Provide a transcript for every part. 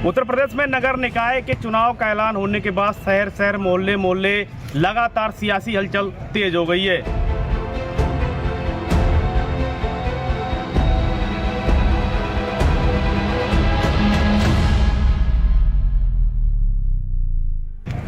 उत्तर प्रदेश में नगर निकाय के चुनाव का ऐलान होने के बाद शहर शहर मोहल्ले मोहल्ले लगातार सियासी हलचल तेज हो गई है।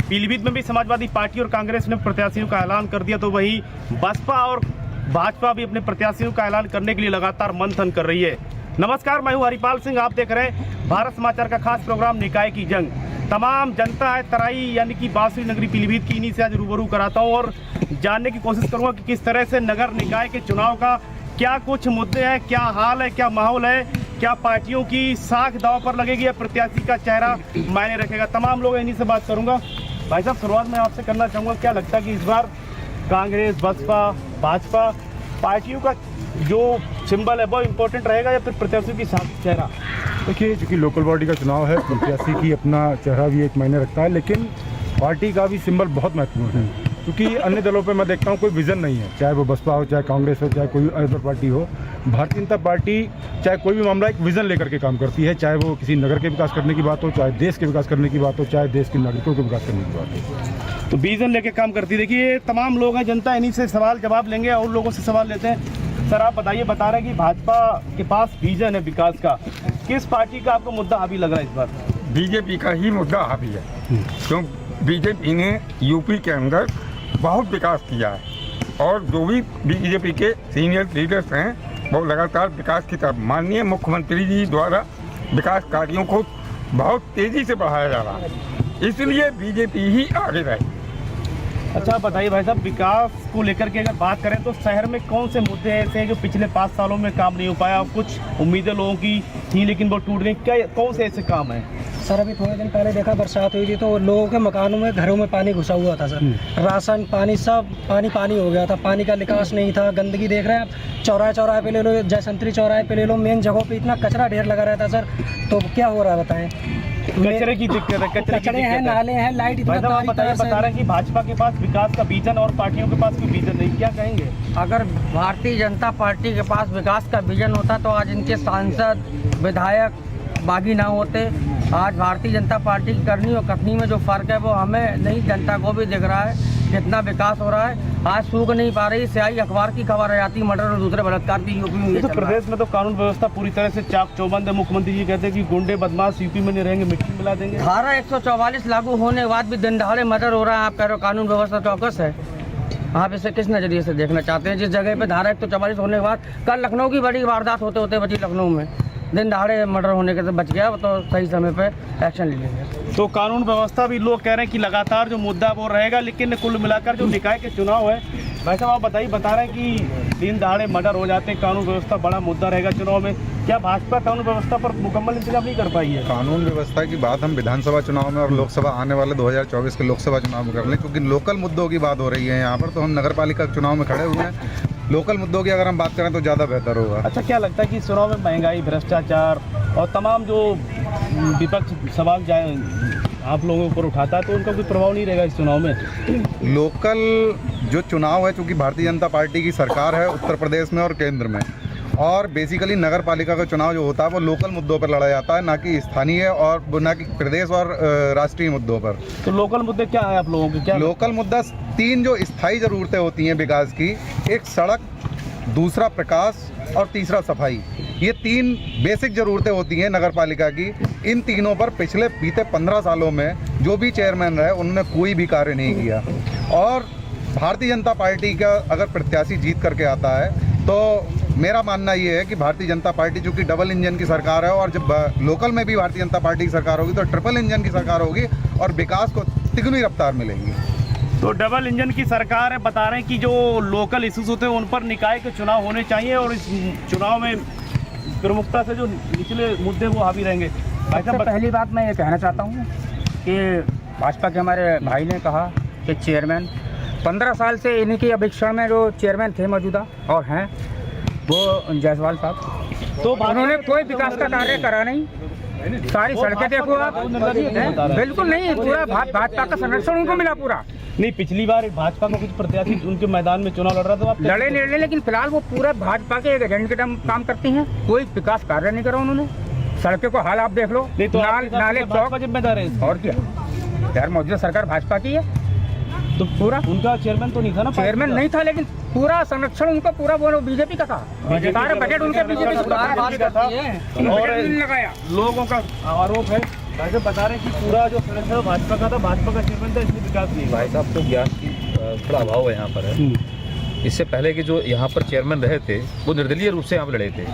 पीलीभीत में भी समाजवादी पार्टी और कांग्रेस ने प्रत्याशियों का ऐलान कर दिया, तो वहीं बसपा और भाजपा भी अपने प्रत्याशियों का ऐलान करने के लिए लगातार मंथन कर रही है। नमस्कार, मैं हूं हरिपाल सिंह। आप देख रहे हैं भारत समाचार का खास प्रोग्राम निकाय की जंग। तमाम जनता है तराई यानी कि बांसुरी नगरी पीलीभीत की इन्हीं से आज रूबरू कराता हूं और जानने की कोशिश करूंगा कि किस तरह से नगर निकाय के चुनाव का क्या कुछ मुद्दे हैं, क्या हाल है, क्या माहौल है, क्या पार्टियों की साख दांव पर लगेगी या प्रत्याशी का चेहरा मायने रखेगा। तमाम लोग इन्हीं से बात करूंगा। भाई साहब, शुरुआत में आपसे करना चाहूँगा, क्या लगता है कि इस बार कांग्रेस, बसपा, भाजपा पार्टियों का जो सिंबल है वो इम्पोर्टेंट रहेगा या फिर प्रत्याशियों की साथ चेहरा? देखिए, चूँकि लोकल बॉडी का चुनाव है, प्रत्याशी की अपना चेहरा भी एक मायने रखता है, लेकिन पार्टी का भी सिंबल बहुत महत्वपूर्ण है। क्योंकि अन्य दलों पे मैं देखता हूँ कोई विज़न नहीं है, चाहे वो बसपा हो, चाहे कांग्रेस हो, चाहे कोई अदर पार्टी हो। भारतीय जनता पार्टी चाहे कोई भी मामला एक विज़न लेकर के काम करती है, चाहे वो किसी नगर के विकास करने की बात हो, चाहे देश के विकास करने की बात हो, चाहे देश के नागरिकों के विकास करने की बात हो। तो विजन लेके काम करती है। देखिए, तमाम लोग हैं, जनता इन्हीं से सवाल जवाब लेंगे और लोगों से सवाल लेते हैं। सर, आप बताइए, बता रहे हैं कि भाजपा के पास विजन है विकास का, किस पार्टी का आपको मुद्दा हावी लग रहा है इस बार? बीजेपी का ही मुद्दा हावी है, क्यों बीजेपी ने यूपी के अंदर बहुत विकास किया है और जो भी बीजेपी के सीनियर लीडर्स हैं वो लगातार विकास की तरफ, माननीय मुख्यमंत्री जी द्वारा विकास कार्यों को बहुत तेज़ी से बढ़ाया जा रहा है, इसलिए बीजेपी ही आगे रहे। अच्छा बताइए भाई साहब, विकास को लेकर के अगर बात करें तो शहर में कौन से मुद्दे ऐसे हैं जो पिछले 5 सालों में काम नहीं हो पाया? कुछ उम्मीदें लोगों की थी लेकिन वो टूट गई, क्या कौन से ऐसे काम हैं? सर, अभी थोड़े दिन पहले देखा, बरसात हुई थी तो लोगों के मकानों में, घरों में पानी घुसा हुआ था सर। राशन पानी सब पानी हो गया था, पानी का निकास नहीं था। गंदगी देख रहे हैं आप, चौराहे पे ले लो, जयसंतरी चौराहे पे ले लो, मेन जगहों पे इतना कचरा ढेर लगा रहता सर। तो क्या हो रहा है बताएं? कचरे की दिक्कत है, कचरे हैं, नाले हैं, लाइट इतना बता रहे हैं कि भाजपा के पास विकास का विजन और पार्टियों के पास कोई विजन नहीं, क्या कहेंगे? अगर भारतीय जनता पार्टी के पास विकास का विजन होता तो आज इनके सांसद, विधायक बागी ना होते। आज भारतीय जनता पार्टी की करनी और कथनी में जो फर्क है वो हमें नहीं, जनता को भी दिख रहा है कितना विकास हो रहा है। आज सूख नहीं पा रही स्याही अखबार की खबर आ जाती, मर्डर और दूसरे बलात्कार भी यूपी में। तो प्रदेश में तो कानून व्यवस्था पूरी तरह से चाक चौबंद है। मुख्यमंत्री जी कहते हैं कि गुंडे बदमाश यूपी में नहीं रहेंगे, मिट्टी मिला देंगे। धारा 144 लागू होने के बाद भी दिन दहाड़े मर्डर हो रहा है। आप कह रहे हो कानून व्यवस्था चौकस है, आप इसे किस नज़रिए से देखना चाहते हैं? जिस जगह पे धारा 144 होने के बाद कल लखनऊ की बड़ी वारदात होते होते बची लखनऊ में, दिन दहाड़े मर्डर होने के से बच गया, तो सही समय पे एक्शन ले लेंगे। तो कानून व्यवस्था भी लोग कह रहे हैं कि लगातार जो मुद्दा वो रहेगा, लेकिन कुल मिलाकर जो निकाय के चुनाव है, भाई साहब आप बताइए, बता रहे हैं कि दिन दहाड़े मर्डर हो जाते हैं, कानून व्यवस्था बड़ा मुद्दा रहेगा चुनाव में। क्या भाजपा कानून व्यवस्था पर मुकम्मल इंतजाम नहीं कर पाई है? कानून व्यवस्था की बात हम विधानसभा चुनाव में और लोकसभा आने वाले 2024 के लोकसभा चुनाव में कर लें, क्योंकि लोकल मुद्दों की बात हो रही है यहाँ पर। तो हम नगर पालिका चुनाव में खड़े हुए हैं, लोकल मुद्दों की अगर हम बात करें तो ज़्यादा बेहतर होगा। अच्छा, क्या लगता है कि चुनाव में महंगाई, भ्रष्टाचार और तमाम जो विपक्ष सवाल जाए आप लोगों पर उठाता है, तो उनका कोई प्रभाव नहीं रहेगा इस चुनाव में? लोकल जो चुनाव है, चूँकि भारतीय जनता पार्टी की सरकार है उत्तर प्रदेश में और केंद्र में, और बेसिकली नगर पालिका का चुनाव जो होता है वो लोकल मुद्दों पर लड़ा जाता है, ना कि स्थानीय और ना कि प्रदेश और राष्ट्रीय मुद्दों पर। तो लोकल मुद्दे क्या है आप लोगों के? क्या लोकल मुद्दा 3 जो स्थायी ज़रूरतें होती हैं विकास की, एक सड़क, दूसरा प्रकाश और तीसरा सफाई। ये 3 बेसिक ज़रूरतें होती हैं नगर पालिका की। इन तीनों पर पिछले बीते 15 सालों में जो भी चेयरमैन रहे उन्होंने कोई भी कार्य नहीं किया। और भारतीय जनता पार्टी का अगर प्रत्याशी जीत करके आता है तो मेरा मानना ये है कि भारतीय जनता पार्टी चूँकि डबल इंजन की सरकार है, और जब लोकल में भी भारतीय जनता पार्टी की सरकार होगी तो ट्रिपल इंजन की सरकार होगी और विकास को तिगुनी रफ्तार मिलेगी। तो डबल इंजन की सरकार है, बता रहे हैं कि जो लोकल इश्यूज होते हैं उन पर निकाय के चुनाव होने चाहिए और इस चुनाव में प्रमुखता से जो निचले मुद्दे वो हावी रहेंगे। सबसे पहली बात मैं ये कहना चाहता हूँ कि भाजपा के हमारे भाई ने कहा कि चेयरमैन 15 साल से इन्हीं अभिक्षण में जो चेयरमैन थे मौजूदा और हैं वो जायसवाल साहब, तो उन्होंने कोई विकास का कार्य करा नहीं। सारी सड़कें देखो आप, बिल्कुल नहीं, पूरा भाजपा का संरक्षण उनको मिला पूरा। नहीं, पिछली बार भाजपा को कुछ प्रत्याशी उनके मैदान में चुनाव लड़ रहा था, आप लड़े, लेकिन फिलहाल वो पूरा भाजपा के एक एजेंडे के काम करती हैं। कोई विकास कार्य नहीं करा उन्होंने, सड़कों को हाल आप देख लो, नहीं तो आपके हिसाब से नाले भाजपा चौक, जिम्मेदार है इसका? और क्या यार, मौजूदा सरकार भाजपा की है तो पूरा। उनका चेयरमैन तो नहीं था ना? चेयरमैन नहीं था, लेकिन पूरा संरक्षण उनका पूरा वो बीजेपी का था। सारा बजट उनके बीजेपी का था और लगाया। लोगों का आरोप है वैसे बता रहे हैं कि पूरा जो संरक्षण भाजपा का था, भाजपा का चेयरमैन था, इसलिए विकास नहीं हुआ। भाई साहब को ज्ञान की थोड़ा अभाव है यहाँ पर है। इससे पहले के जो यहाँ पर चेयरमैन रहे थे वो निर्दलीय रूप से यहाँ पे लड़े थे,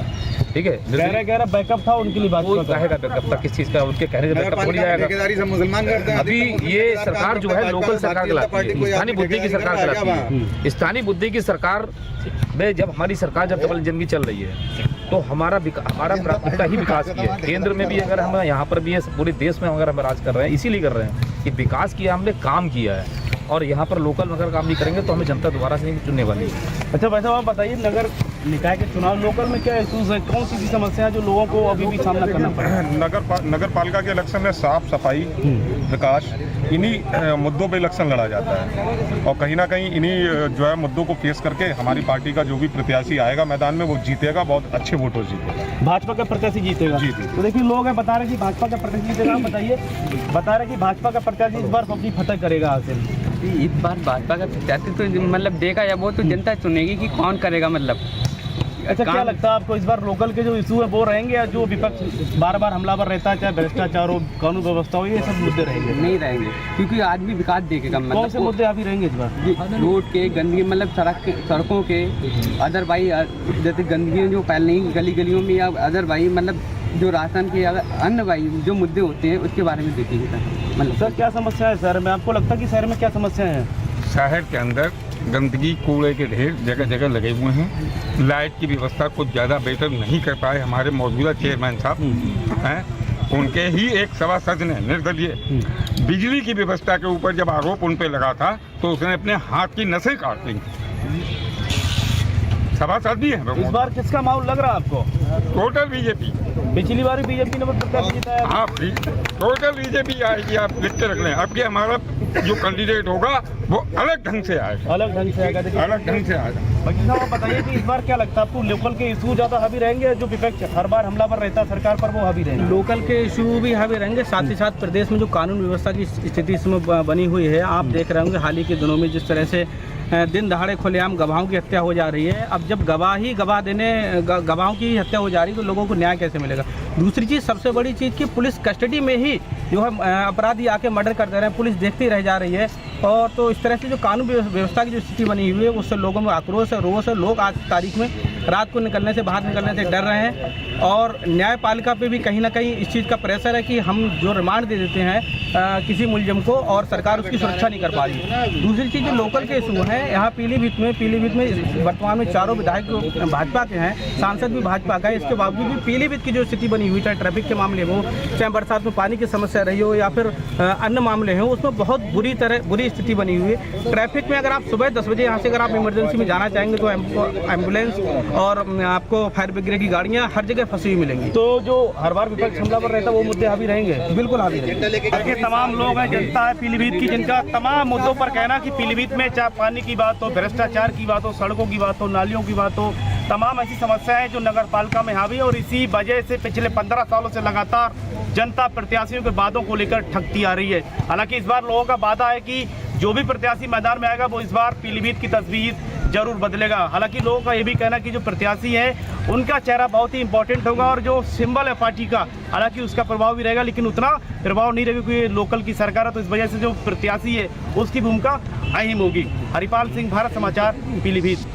ठीक है। गहरा बैकअप था उनके लिए वो भाजपा का। रहेगा बैकअप था, किस चीज़ का, उनके कहने से बैकअप हो जाएगा। मुसलमान करते हैं। अभी ये सरकार जो है लोकल सरकार कहलाती है, स्थानीय बुद्धि की सरकार कहलाती है। स्थानीय बुद्धि की सरकार में जब हमारी सरकार जब डबल इंजन की चल रही है तो हमारा प्राथमिकता ही विकास की है। केंद्र में भी अगर हम यहाँ पर भी है, पूरे देश में अगर हम राज कर रहे हैं, इसीलिए कर रहे हैं कि विकास किया, हमने काम किया है। और यहाँ पर लोकल अगर काम नहीं करेंगे तो हमें जनता दोबारा से नहीं चुनने वाली है। अच्छा वैसे आप बताइए, नगर निकाय के चुनाव लोकल में क्या इशूज है, कौन सी समस्या है जो लोगों को अभी भी सामना करना पड़ रहा है? नगर पालिका के इलेक्शन में साफ सफाई, विकास, इन्हीं मुद्दों पे इलेक्शन लड़ा जाता है और कहीं ना कहीं इन्हीं जो है मुद्दों को फेस करके हमारी पार्टी का जो भी प्रत्याशी आएगा मैदान में वो जीतेगा, बहुत अच्छे वोटों से जीतेगा। भाजपा का प्रत्याशी जीतेगा? तो देखिए लोग हैं बता रहे कि भाजपा का प्रत्याशी जीतेगा। आप बताइए, बता रहे कि भाजपा का प्रत्याशी इस बार सबकी फतह करेगा हासिल। इस बार भाजपा का प्रत्याशी तो मतलब देखा या वो तो जनता चुनेगी कि कौन करेगा। मतलब अच्छा क्या लगता है आपको, इस बार लोकल के जो इशू है वो रहेंगे या जो विपक्ष बार बार हमलावर रहता है, चाहे भ्रष्टाचार हो, कानून व्यवस्था हो, ये सब मुद्दे रहेंगे? नहीं रहेंगे, क्योंकि आदमी विकास देखेगा। कौन मतलब से मुद्दे अभी रहेंगे इस बार? रोड के, गंदगी, मतलब सड़कों के, अदरवाइज जैसे गंदगी जो फैल नहीं गली गलियों में, या अदरवाइज मतलब जो राशन के अन्य वाई जो मुद्दे होते हैं उसके बारे में देखेंगे सर। मतलब सर क्या समस्या है शहर में? आपको लगता है कि शहर में क्या समस्या है? शहर के अंदर गंदगी, कूड़े के ढेर जगह जगह लगे हुए हैं। लाइट की व्यवस्था कुछ ज़्यादा बेहतर नहीं कर पाए हमारे मौजूदा चेयरमैन साहब हैं, उनके ही एक सभासद ने निर्दलीय बिजली की व्यवस्था के ऊपर जब आरोप उन पर लगा था तो उसने अपने हाथ की नसें काट ली। सभासद भी है। इस बार किसका माहौल लग रहा है आपको? Total BJP. पिछली बार बीजेपी ने प्रत्याशी जिताया। हाँ, टोटल बीजेपी आएगी, आप लिख के रख लें। अब कि हमारा जो कैंडिडेट होगा वो अलग ढंग से आएगा, अलग ढंग से आएगा। अलग ढंग से आएगा। बाकी साहब आप बताइए कि इस बार क्या लगता है आपको, लोकल के इशू ज़्यादा हावी रहेंगे, जो विपक्ष हर बार हमलावर रहता है सरकार पर वो हावी रहेंगे? लोकल के इशू भी हावी रहेंगे, साथ ही साथ प्रदेश में जो कानून व्यवस्था की स्थिति इसमें बनी हुई है, आप देख रहे होंगे हाल ही के दिनों में जिस तरह से दिन दहाड़े खुलेआम गवाहों की हत्या हो जा रही है। अब जब गवाहों की हत्या हो जा रही है तो लोगों को न्याय कैसे मिलेगा? दूसरी चीज़, सबसे बड़ी चीज़ कि पुलिस कस्टडी में ही जो है अपराधी आके मर्डर कर दे रहे हैं, पुलिस देखती रह जा रही है। और तो इस तरह से जो कानून व्यवस्था की जो स्थिति बनी हुई है उससे लोगों में आक्रोश है, रोष है। लोग आज की तारीख में रात को निकलने से, बाहर निकलने से डर रहे हैं। और न्यायपालिका पे भी कहीं ना कहीं इस चीज़ का प्रेशर है कि हम जो रिमांड दे देते हैं किसी मुलजिम को और सरकार उसकी सुरक्षा नहीं कर पा रही। दूसरी चीज़ जो लोकल के इशू हैं यहाँ पीलीभीत में वर्तमान में 4 विधायक भाजपा के हैं, सांसद भी भाजपा का है। इसके बावजूद भी पीलीभीत की जो स्थिति बनी हुई, चाहे ट्रैफिक के मामले हो, चाहे बरसात में पानी की समस्या रही हो, या फिर अन्य मामले हैं, उसमें बहुत बुरी स्थिति बनी हुई है। ट्रैफिक में अगर आप सुबह 10 बजे यहाँ से अगर आप इमरजेंसी में जाना चाहेंगे तो एम्बुलेंस और आपको फायर ब्रिगेड की गाड़ियाँ हर जगह फंसी हुई मिलेंगी। तो जो हर बार विपक्ष हमलावर रहता है वो मुद्दे हावी रहेंगे? बिल्कुल हावी रहेंगे। तमाम लोग हैं, जनता है पीलीभीत की, जिनका तमाम मुद्दों पर कहना कि पीलीभीत में चाहे पानी की बात हो, भ्रष्टाचार की बात हो, सड़कों की बात हो, नालियों की बात हो, तमाम ऐसी समस्याएं जो नगर पालिका में हावी है। और इसी वजह से पिछले 15 सालों से लगातार जनता प्रत्याशियों के वादों को लेकर ठगती आ रही है। हालांकि इस बार लोगों का वादा है कि जो भी प्रत्याशी मैदान में आएगा वो इस बार पीलीभीत की तस्वीर जरूर बदलेगा। हालांकि लोगों का ये भी कहना कि जो प्रत्याशी है उनका चेहरा बहुत ही इंपॉर्टेंट होगा और जो सिंबल है पार्टी का, हालांकि उसका प्रभाव भी रहेगा, लेकिन उतना प्रभाव नहीं रहेगा क्योंकि लोकल की सरकार है। तो इस वजह से जो प्रत्याशी है उसकी भूमिका अहम होगी। हरिपाल सिंह, भारत समाचार, पीलीभीत।